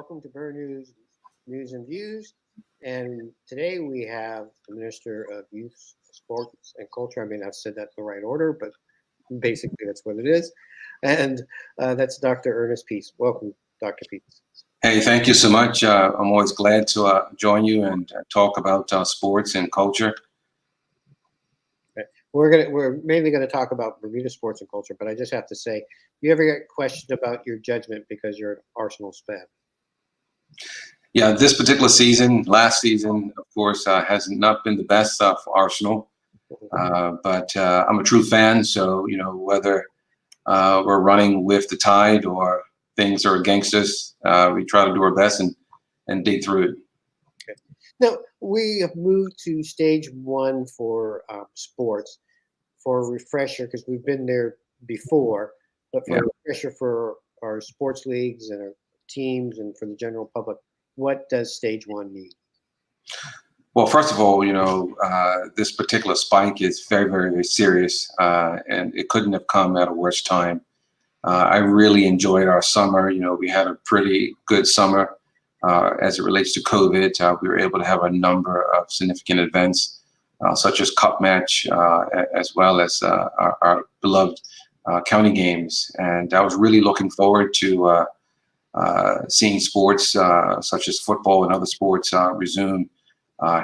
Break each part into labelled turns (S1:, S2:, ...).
S1: Welcome to Bermuda's News and Views. And today we have the Minister of Youth, Sports, and Culture. I may not have said that in the right order, but basically that's what it is. And that's Dr. Ernest Peets. Welcome, Dr. Peets.
S2: Hey, thank you so much. I'm always glad to join you and talk about sports and culture.
S1: Okay. We're mainly gonna talk about Bermuda sports and culture, but I just have to say, you ever get questioned about your judgment because you're an Arsenal fan?
S2: Yeah, this particular season, last season, of course, has not been the best for Arsenal. But I'm a true fan, so whether we're running with the tide or things are against us, we try to do our best and dig through it.
S1: Okay. Now we have moved to stage one for sports. For a refresher, because we've been there before, but for a refresher for our sports leagues and our teams and for the general public, what does stage one mean?
S2: Well, first of all, this particular spike is very, very, very serious, and it couldn't have come at a worse time. I really enjoyed our summer. We had a pretty good summer as it relates to COVID. We were able to have a number of significant events, such as Cup Match, as well as our beloved county games. And I was really looking forward to seeing sports such as football and other sports resume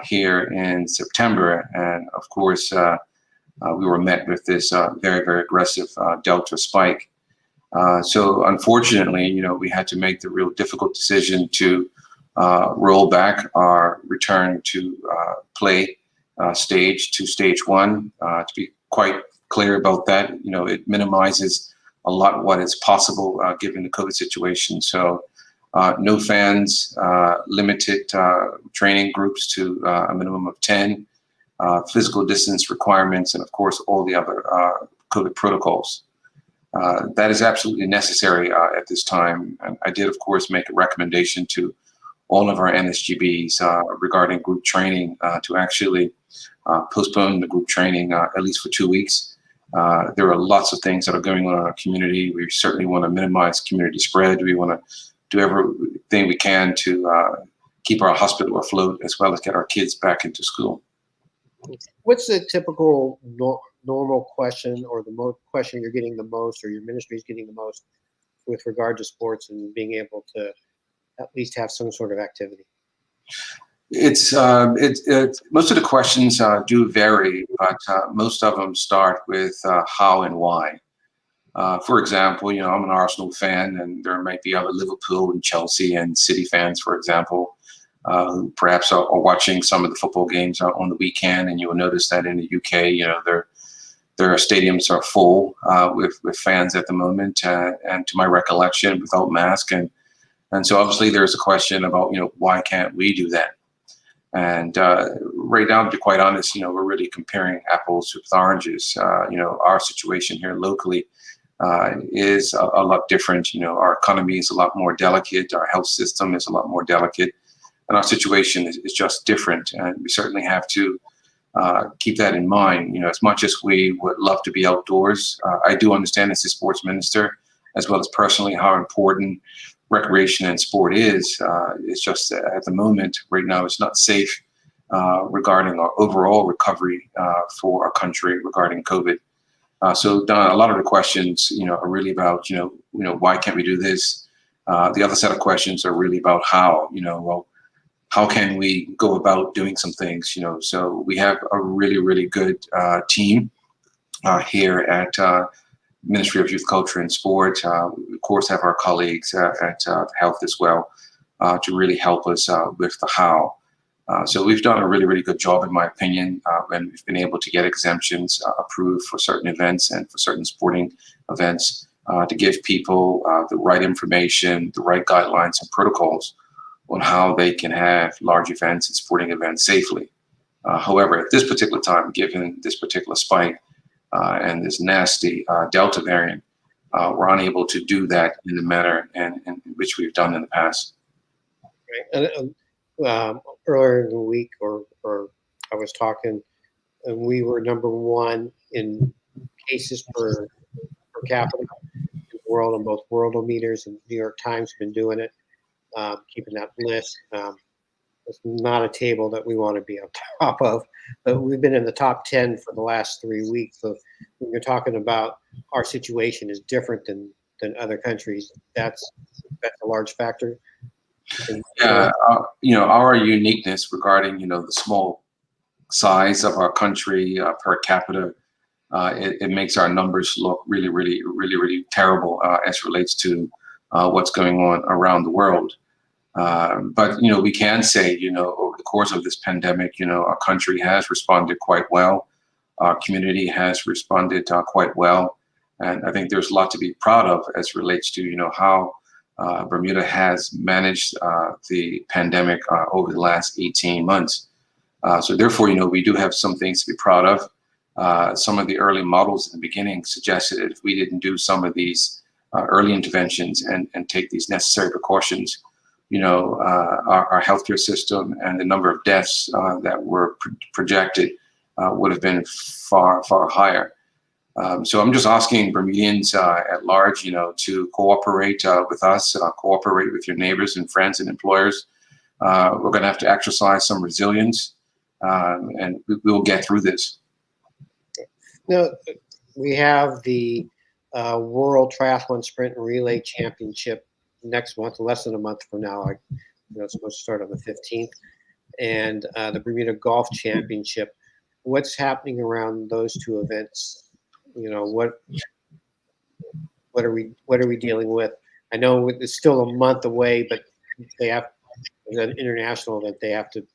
S2: here in September. And of course, we were met with this very, very aggressive Delta spike. So unfortunately, we had to make the real difficult decision to roll back our return to play stage to stage one. To be quite clear about that, it minimizes a lot what is possible given the COVID situation. So no fans, limited training groups to a minimum of 10, physical distance requirements, and of course all the other COVID protocols. That is absolutely necessary at this time. And I did, of course, make a recommendation to all of our NSGBs regarding group training to actually postpone the group training at least for 2 weeks. There are lots of things that are going on in our community. We certainly want to minimize community spread. We want to do everything we can to keep our hospital afloat, as well as get our kids back into school.
S1: What's the typical normal question, or the question you're getting the most, or your ministry is getting the most with regard to sports and being able to at least have some sort of activity?
S2: It's most of the questions do vary, but most of them start with how and why. For example, I'm an Arsenal fan, and there might be other Liverpool and Chelsea and City fans, for example, who perhaps are watching some of the football games on the weekend, and you will notice that in the UK, their stadiums are full with fans at the moment, and to my recollection, without mask, and so obviously there's a question about why can't we do that? And right now, to be quite honest, we're really comparing apples with oranges. Our situation here locally is a lot different. Our economy is a lot more delicate. Our health system is a lot more delicate, and our situation is just different. And we certainly have to keep that in mind. As much as we would love to be outdoors, I do understand as a sports minister, as well as personally, how important recreation and sport is. It's just that at the moment, right now, it's not safe regarding our overall recovery for our country regarding COVID. So Don, a lot of the questions, are really about, why can't we do this? The other set of questions are really about how, well, how can we go about doing some things, So we have a really, really good team here at Ministry of Youth, Culture, and Sport. We, of course, have our colleagues at Health as well to really help us with the how. So we've done a really, really good job, in my opinion, and we've been able to get exemptions approved for certain events and for certain sporting events to give people the right information, the right guidelines and protocols on how they can have large events and sporting events safely. However, at this particular time, given this particular spike and this nasty Delta variant, we're unable to do that in the manner in which we've done in the past.
S1: Right. And earlier in the week, or I was talking, and we were number 1 in cases per capita in the world on both Worldometers, and New York Times have been doing it. keeping that list. It's not a table that we want to be on top of, but we've been in the top 10 for the last 3 weeks. So when you're talking about our situation is different than other countries, that's a large factor.
S2: Yeah, our uniqueness regarding, the small size of our country per capita, it makes our numbers look really, really, really, really terrible as relates to what's going on around the world. But we can say, over the course of this pandemic, our country has responded quite well. Our community has responded quite well, and I think there's a lot to be proud of as relates to how Bermuda has managed the pandemic over the last 18 months. So therefore, we do have some things to be proud of. Some of the early models in the beginning suggested that if we didn't do some of these early interventions and take these necessary precautions, our healthcare system and the number of deaths that were projected would have been far, far higher. So I'm just asking Bermudians at large, to cooperate with us, cooperate with your neighbors and friends and employers. We're going to have to exercise some resilience, and we will get through this.
S1: Now, we have the World Triathlon Sprint and Relay Championship next month, less than a month from now. It's supposed to start on the 15th, and the Bermuda Golf Championship. What's happening around those two events? What are we dealing with? I know it's still a month away, but it's an international event. They have to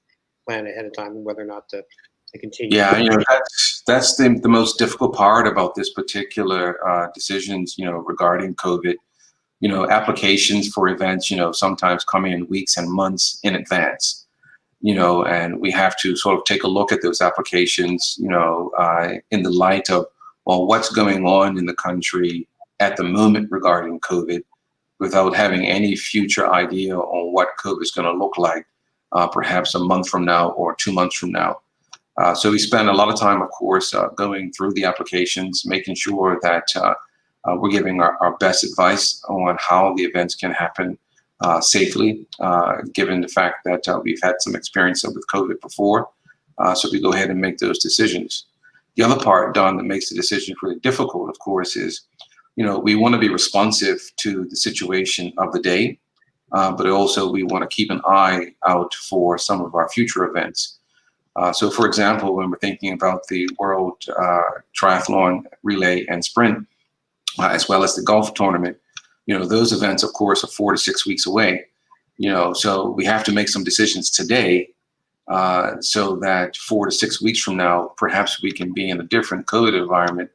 S1: plan ahead of time whether or not to continue.
S2: Yeah, that's the most difficult part about this particular decisions, regarding COVID. Applications for events, sometimes come in weeks and months in advance, and we have to sort of take a look at those applications, in the light of, well, what's going on in the country at the moment regarding COVID, without having any future idea on what COVID is going to look like, perhaps a month from now or 2 months from now. So we spend a lot of time, of course, going through the applications, making sure that we're giving our best advice on how the events can happen safely, given the fact that we've had some experience with COVID before. So we go ahead and make those decisions. The other part, Don, that makes the decision really difficult, of course, is, we want to be responsive to the situation of the day, but also we want to keep an eye out for some of our future events. So, for example, when we're thinking about the World Triathlon Relay and Sprint, as well as the golf tournament, those events, of course, are 4 to 6 weeks away. So we have to make some decisions today, so that 4 to 6 weeks from now, perhaps we can be in a different COVID environment,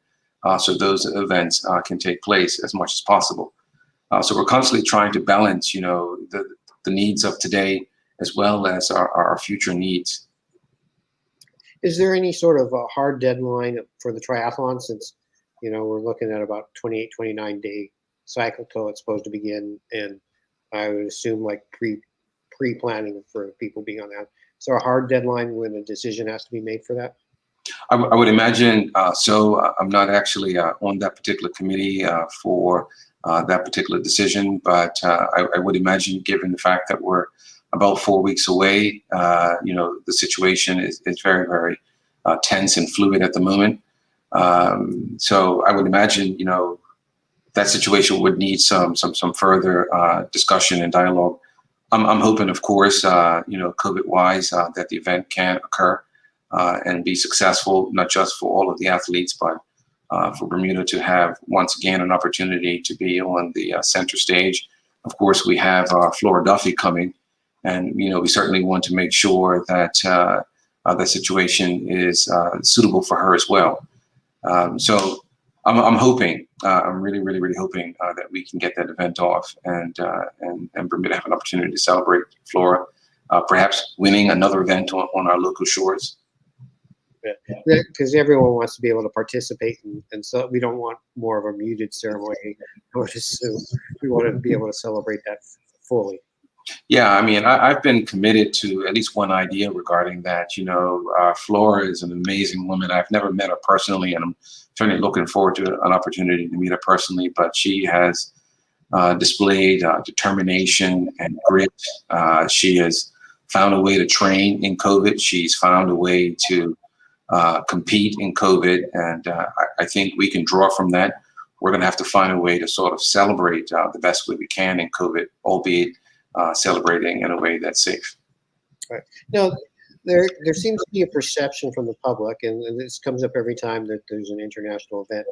S2: so those events can take place as much as possible. So we're constantly trying to balance, the needs of today as well as our future needs.
S1: Is there any sort of a hard deadline for the triathlon, since we're looking at about 28, 29-day cycle till it's supposed to begin, and I would assume like pre-planning for people being on that. Is there a hard deadline when a decision has to be made for that?
S2: I would imagine so. I'm not actually on that particular committee for that particular decision, but I would imagine, given the fact that we're about 4 weeks away, the situation is very, very tense and fluid at the moment. So I would imagine, that situation would need some further discussion and dialogue. I'm hoping, of course, COVID-wise, that the event can occur and be successful, not just for all of the athletes, but for Bermuda to have once again an opportunity to be on the center stage. Of course, we have Flora Duffy coming, and we certainly want to make sure that the situation is suitable for her as well. So I'm hoping, I'm really, really, really hoping that we can get that event off and Bermuda have an opportunity to celebrate Flora, perhaps winning another event on our local shores.
S1: Because everyone wants to be able to participate, and so we don't want more of a muted ceremony. I would assume we want to be able to celebrate that fully.
S2: Yeah, I mean, I've been committed to at least one idea regarding that. Flora is an amazing woman. I've never met her personally, and I'm certainly looking forward to an opportunity to meet her personally. But she has displayed determination and grit. She has found a way to train in COVID. She's found a way to compete in COVID. And I think we can draw from that. We're going to have to find a way to sort of celebrate the best way we can in COVID, albeit celebrating in a way that's safe.
S1: Right. Now, there seems to be a perception from the public, and this comes up every time that there's an international event,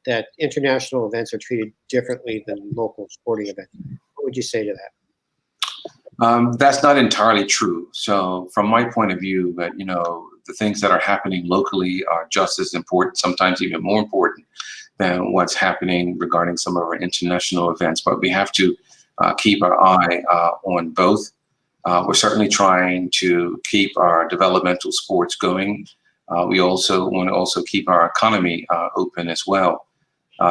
S1: that international events are treated differently than local sporting events. What would you say to that?
S2: That's not entirely true. So from my point of view, that, you know, the things that are happening locally are just as important, sometimes even more important than what's happening regarding some of our international events. But we have to keep our eye on both. We're certainly trying to keep our developmental sports going. We also want to also keep our economy open as well.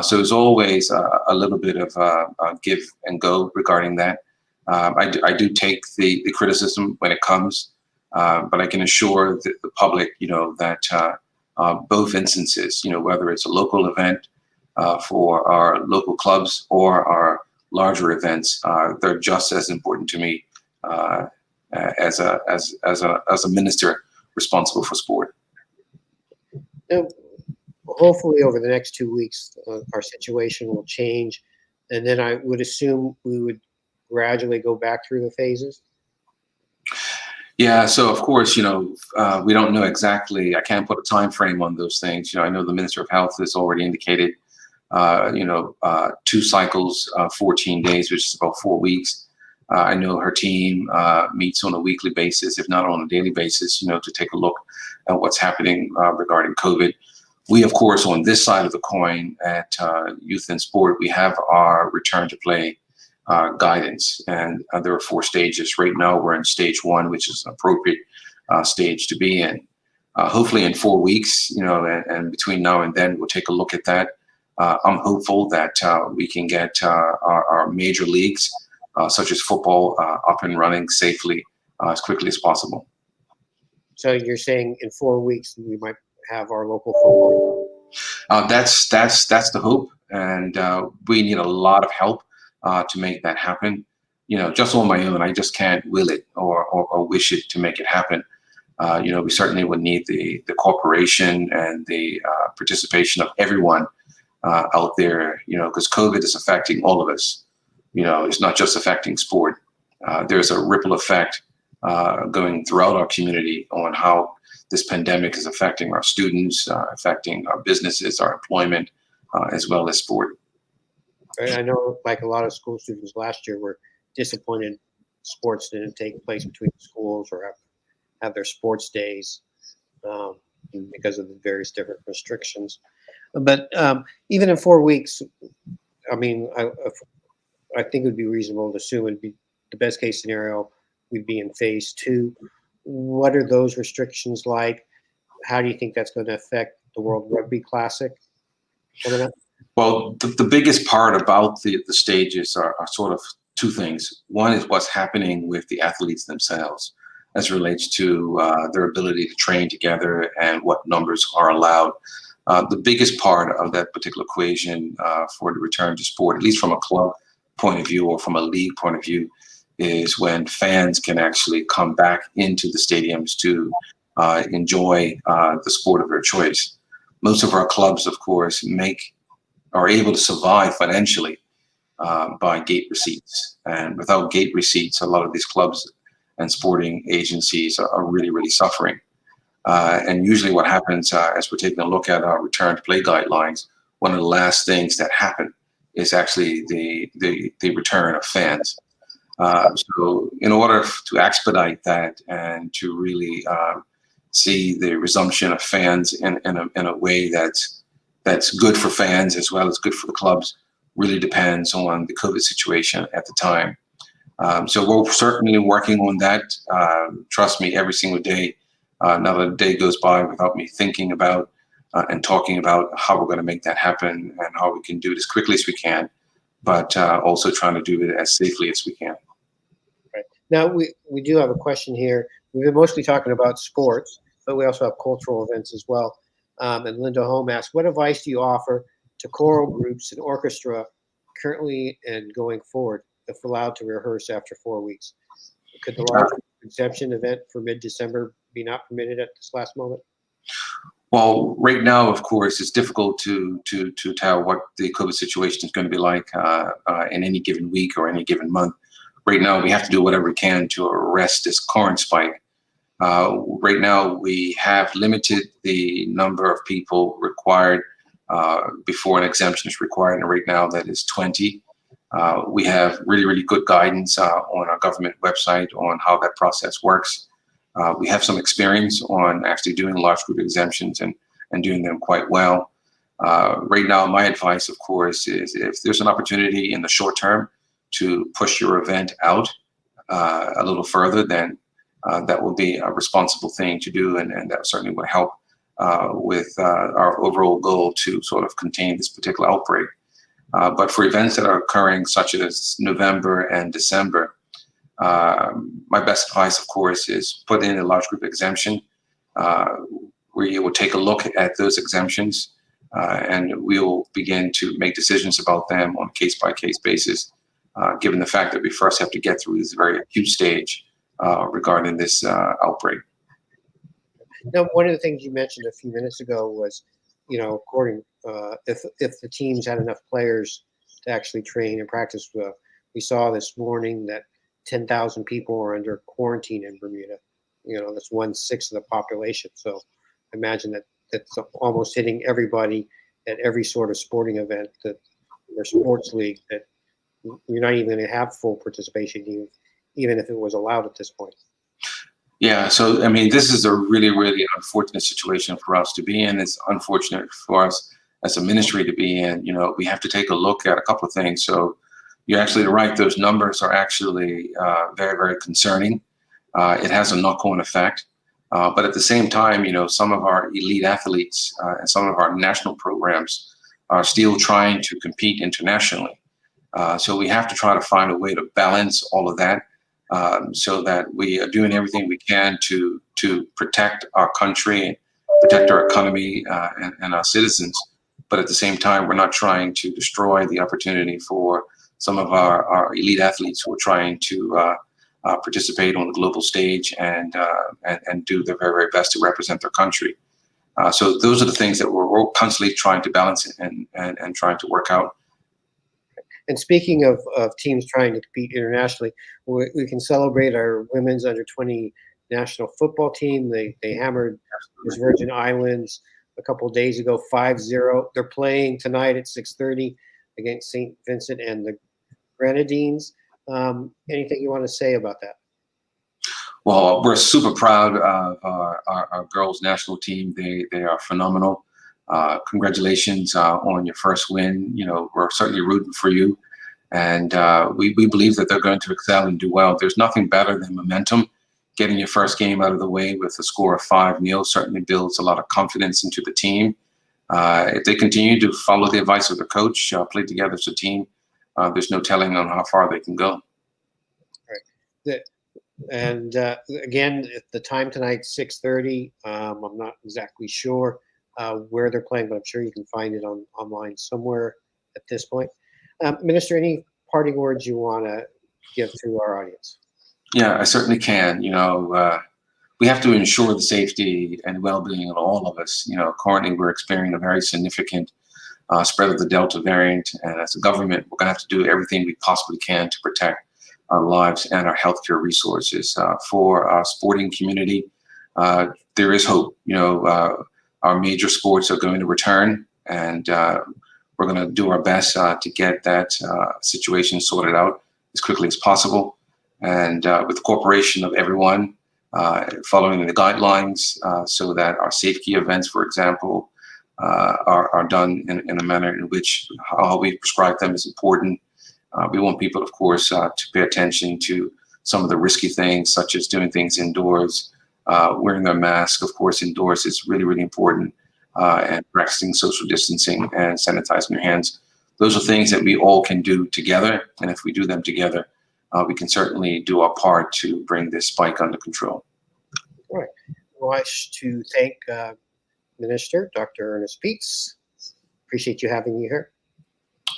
S2: So there's always a little bit of give and go regarding that. I do take the criticism when it comes, but I can assure the public, you know, that both instances, you know, whether it's a local event for our local clubs or our larger events, they're just as important to me as a minister responsible for sport.
S1: Now, hopefully over the next 2 weeks, our situation will change, and then I would assume we would gradually go back through the phases.
S2: Yeah, so of course, you know, we don't know exactly. I can't put a time frame on those things. You know, I know the Minister of Health has already indicated, 2 cycles, 14 days, which is about 4 weeks. I know her team meets on a weekly basis, if not on a daily basis, you know, to take a look at what's happening regarding COVID. We, of course, on this side of the coin at Youth and Sport, we have our return to play guidance, and there are 4 stages. Right now, we're in stage 1, which is an appropriate stage to be in. Hopefully in 4 weeks, you know, and between now and then, we'll take a look at that. I'm hopeful that we can get our major leagues, such as football, up and running safely as quickly as possible.
S1: So you're saying in 4 weeks we might have our local football?
S2: That's the hope, and we need a lot of help to make that happen. You know, just on my own, I just can't will it or wish it to make it happen. You know, we certainly would need the cooperation and the participation of everyone out there, you know, because COVID is affecting all of us. You know, it's not just affecting sport. There's a ripple effect going throughout our community on how this pandemic is affecting our students, affecting our businesses, our employment, as well as sport.
S1: I know, like a lot of school students last year were disappointed sports didn't take place between schools or have their sports days because of the various different restrictions. But even in 4 weeks, I mean, I think it would be reasonable to assume it'd be the best case scenario. We'd be in phase 2. What are those restrictions like? How do you think that's going to affect the World Rugby Classic?
S2: Well, the biggest part about the stages are sort of 2 things. One is what's happening with the athletes themselves as it relates to their ability to train together and what numbers are allowed. The biggest part of that particular equation for the return to sport, at least from a club point of view or from a league point of view, is when fans can actually come back into the stadiums to enjoy the sport of their choice. Most of our clubs, of course, are able to survive financially by gate receipts. And without gate receipts, a lot of these clubs and sporting agencies are really, really suffering. And usually what happens as we're taking a look at our return to play guidelines, one of the last things that happen is actually the return of fans. So in order to expedite that and to really see the resumption of fans in a way that's good for fans as well as good for the clubs, really depends on the COVID situation at the time. So we're certainly working on that. Trust me, every single day, not a day goes by without me thinking about and talking about how we're going to make that happen and how we can do it as quickly as we can, but also trying to do it as safely as we can.
S1: Right. Now, we do have a question here. We've been mostly talking about sports, but we also have cultural events as well. And Linda Holm asks, what advice do you offer to choral groups and orchestra currently and going forward, if allowed to rehearse after 4 weeks? Could the large exemption event for mid-December be not permitted at this last moment?
S2: Well, right now, of course, it's difficult to tell what the COVID situation is going to be like in any given week or any given month. Right now, we have to do whatever we can to arrest this current spike. Right now, we have limited the number of people required before an exemption is required, and right now that is 20. We have really good guidance on our government website on how that process works. We have some experience on actually doing large group exemptions and doing them quite well. Right now, my advice, of course, is if there's an opportunity in the short term to push your event out a little further, then that will be a responsible thing to do, and that certainly would help with our overall goal to sort of contain this particular outbreak. But for events that are occurring, such as November and December, my best advice, of course, is put in a large group exemption where you will take a look at those exemptions and we'll begin to make decisions about them on a case-by-case basis, given the fact that we first have to get through this very acute stage regarding this outbreak.
S1: Now, one of the things you mentioned a few minutes ago was, according if the teams had enough players to actually train and practice. We saw this morning that 10,000 people are under quarantine in Bermuda. That's 1/6 of the population. So I imagine that's almost hitting everybody at every sort of sporting event or sports league, that you're not even going to have full participation, even if it was allowed at this point.
S2: Yeah, so I mean, this is a really unfortunate situation for us to be in. It's unfortunate for us as a ministry to be in. We have to take a look at a couple of things. So you're actually right; those numbers are actually very concerning. It has a knock-on effect, but at the same time, some of our elite athletes and some of our national programs are still trying to compete internationally. So we have to try to find a way to balance all of that. So that we are doing everything we can to protect our country and protect our economy and our citizens. But at the same time, we're not trying to destroy the opportunity for some of our elite athletes who are trying to participate on the global stage and do their very best to represent their country. So those are the things that we're constantly trying to balance and trying to work out.
S1: And speaking of teams trying to compete internationally, we can celebrate our women's under-20 national football team. They hammered the Virgin Islands a couple of days ago, 5-0. They're playing tonight at 6:30 against St. Vincent and the Grenadines. Anything you want to say about that?
S2: Well, we're super proud of our girls' national team. They are phenomenal. Congratulations on your first win. We're certainly rooting for you, and we believe that they're going to excel and do well. There's nothing better than momentum. Getting your first game out of the way with a score of 5-0 certainly builds a lot of confidence into the team. If they continue to follow the advice of their coach, play together as a team, there's no telling on how far they can go.
S1: Right. And again, the time tonight, 6:30. I'm not exactly sure where they're playing, but I'm sure you can find it online somewhere at this point. Minister, any parting words you want to give to our audience?
S2: Yeah, I certainly can. We have to ensure the safety and well-being of all of us. Currently we're experiencing a very significant spread of the Delta variant, and as a government, we're going to have to do everything we possibly can to protect our lives and our healthcare resources. For our sporting community, there is hope. Our major sports are going to return, and we're going to do our best to get that situation sorted out as quickly as possible. And with the cooperation of everyone, following the guidelines so that our safety events, for example, are done in a manner in which how we prescribe them is important. We want people, of course, to pay attention to some of the risky things, such as doing things indoors, wearing their mask, of course, indoors is really important, and practicing social distancing and sanitizing your hands. Those are things that we all can do together, and if we do them together, we can certainly do our part to bring this spike under control.
S1: All right. Well, I wish to thank Minister Dr. Ernest Peets. Appreciate you having me here.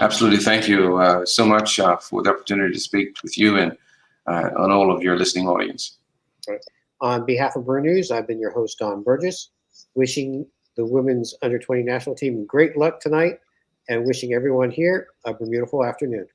S2: Absolutely. Thank you so much for the opportunity to speak with you and on all of your listening audience.
S1: Right. On behalf of Burn News, I've been your host, Don Burgess, wishing the women's under 20 national team great luck tonight and wishing everyone here a beautiful afternoon.